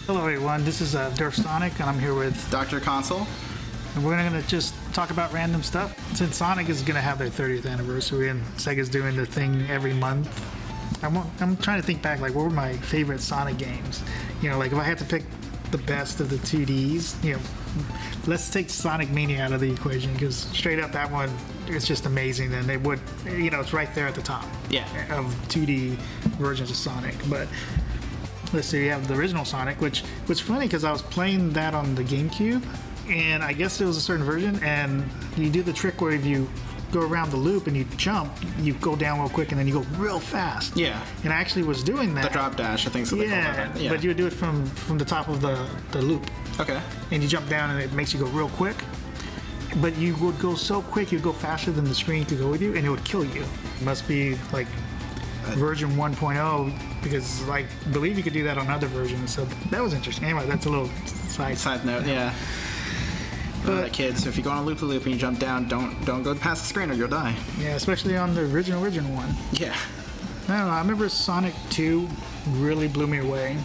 Hello everyone, this is Derfsonic, and I'm here with Dr. Console. And we're going to just talk about random stuff. Since Sonic is going to have their 30th anniversary and Sega's doing the thing every month, I'm trying to think back, like, what were my favorite Sonic games? You know, like, if I had to pick the best of the 2Ds, you know, let's take Sonic Mania out of the equation, because straight up that one is just amazing, and it would, you know, it's right there at the top of 2D versions of Sonic. But let's see, you have the original Sonic, which was funny because I was playing that on the GameCube, and I guess it was a certain version, and you do the trick where if you go around the loop and you jump, you go down real quick and then you go real fast. Yeah. And I actually was doing that. The drop dash, I think so. Yeah, but you would do it from the top of the loop. Okay. And you jump down and it makes you go real quick. But you would go so quick, you'd go faster than the screen could go with you, and it would kill you. It must be like version 1.0, because I believe you could do that on other versions, so that was interesting. Anyway, that's a little side note. Yeah. But kids, if you go on a loop-the-loop and you jump down, don't go past the screen or you'll die. Yeah, especially on the original one. Yeah. I don't know, I remember Sonic 2 really blew me away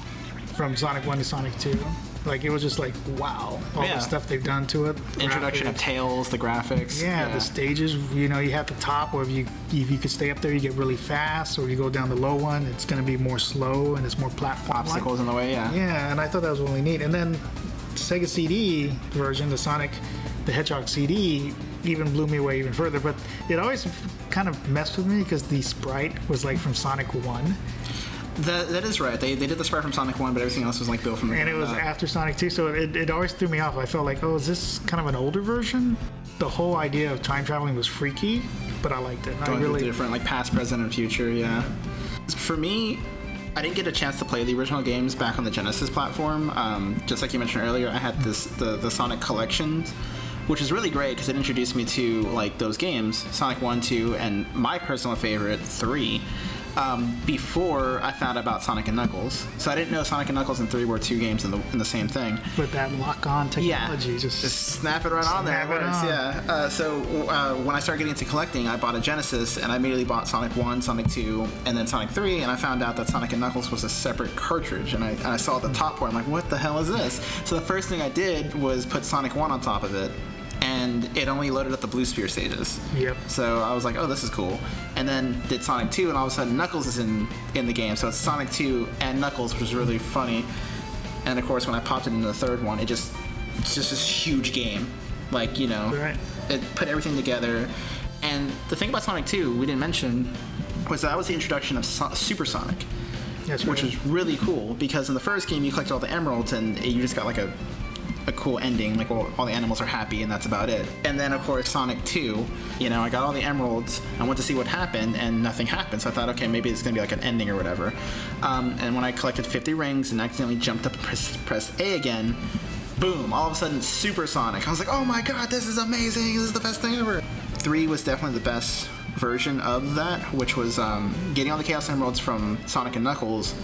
from Sonic 1 to Sonic 2. Like, it was just like, wow, all the stuff they've done to it. Introduction of Tails, the graphics. Yeah, the stages, you know, you have the top, or if you could stay up there, you get really fast, or you go down the low one, it's going to be more slow, and it's more platform. Obstacles in the way, yeah. Yeah, and I thought that was really neat. And then Sega CD version, the Sonic the Hedgehog CD, even blew me away even further, but it always kind of messed with me because the sprite was like from Sonic 1. That is right. They did the sprite from Sonic 1, but everything else was like built from the And it was after Sonic 2, so it always threw me off. I felt like, oh, is this kind of an older version? The whole idea of time traveling was freaky, but I liked it. Going through different, like past, present, and future, yeah. For me, I didn't get a chance to play the original games back on the Genesis platform. Just like you mentioned earlier, I had the Sonic collections, which is really great because it introduced me to like those games, Sonic 1, 2, and my personal favorite, 3. Before I found out about Sonic and Knuckles. So I didn't know Sonic and Knuckles and 3 were two games in the same thing. But that lock-on technology, just snap it right on there. It works, yeah. So when I started getting into collecting, I bought a Genesis, and I immediately bought Sonic 1, Sonic 2, and then Sonic 3, and I found out that Sonic and Knuckles was a separate cartridge, and I saw the top part. I'm like, what the hell is this? So the first thing I did was put Sonic 1 on top of it, and it only loaded up the blue sphere stages. Yep. So I was like, oh, this is cool. And then did Sonic 2, and all of a sudden Knuckles is in the game. So it's Sonic 2 and Knuckles, which is really funny. And of course, when I popped it into the third one, it's just this huge game. Like, you know, It put everything together. And the thing about Sonic 2 we didn't mention was that was the introduction of Super Sonic. That's which was really cool, because in the first game you collected all the emeralds and you just got like a cool ending, like all the animals are happy and that's about it. And then of course Sonic 2, you know, I got all the emeralds, I went to see what happened, and nothing happened, so I thought, okay, maybe it's gonna be like an ending or whatever. And when I collected 50 rings and accidentally jumped up and pressed A again, boom, all of a sudden Super Sonic. I was like, oh my god, this is amazing, this is the best thing ever. 3 was definitely the best version of that, which was getting all the Chaos Emeralds from Sonic and Knuckles,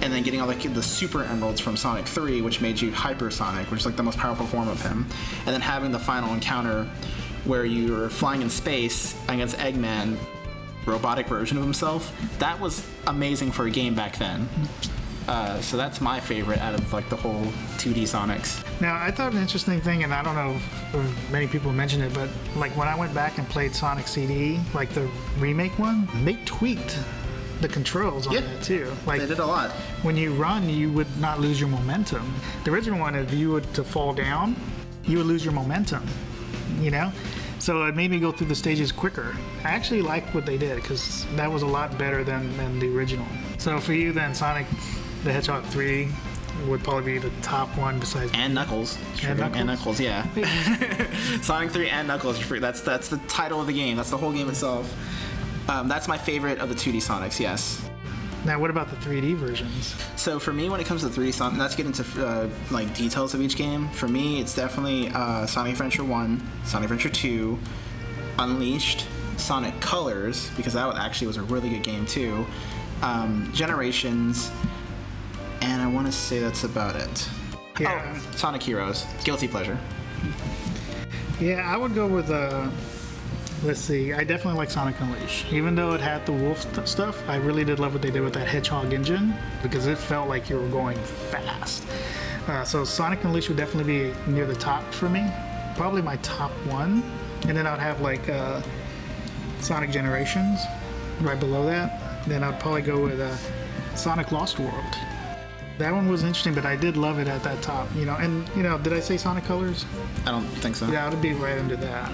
and then getting all the Super Emeralds from Sonic 3, which made you Hyper Sonic, which is like the most powerful form of him. And then having the final encounter where you're flying in space against Eggman, robotic version of himself. That was amazing for a game back then. So that's my favorite out of like the whole 2D Sonics. Now, I thought an interesting thing, and I don't know if many people mentioned it, but like when I went back and played Sonic CD, like the remake one, they tweaked the controls on that too. Like, they did a lot. When you run, you would not lose your momentum. The original one, if you were to fall down, you would lose your momentum, you know? So it made me go through the stages quicker. I actually liked what they did, because that was a lot better than the original. So for you then, Sonic the Hedgehog 3 would probably be the top one besides... And Knuckles. And Knuckles, yeah. Sonic 3 and Knuckles. That's the title of the game. That's the whole game itself. That's my favorite of the 2D Sonics, yes. Now, what about the 3D versions? So for me, when it comes to 3D Sonic, let's get into like details of each game. For me, it's definitely Sonic Adventure 1, Sonic Adventure 2, Unleashed, Sonic Colors, because that actually was a really good game too, Generations, and I want to say that's about it. Yeah. Oh, Sonic Heroes, guilty pleasure. Yeah, I would go with let's see. I definitely like Sonic Unleashed. Even though it had the wolf stuff, I really did love what they did with that Hedgehog engine because it felt like you were going fast. So Sonic Unleashed would definitely be near the top for me. Probably my top one. And then I'd have like Sonic Generations right below that. Then I'd probably go with Sonic Lost World. That one was interesting, but I did love it at that top. And did I say Sonic Colors? I don't think so. Yeah, it would be right under that.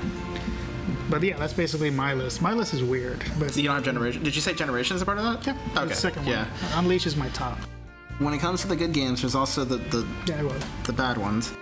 But yeah, that's basically my list. My list is weird. But You don't have Generation. Did you say Generations as a part of that? yeah, Okay. the second one. Yeah. Unleash is my top. When it comes to the good games, there's also the Yeah, I will. bad ones.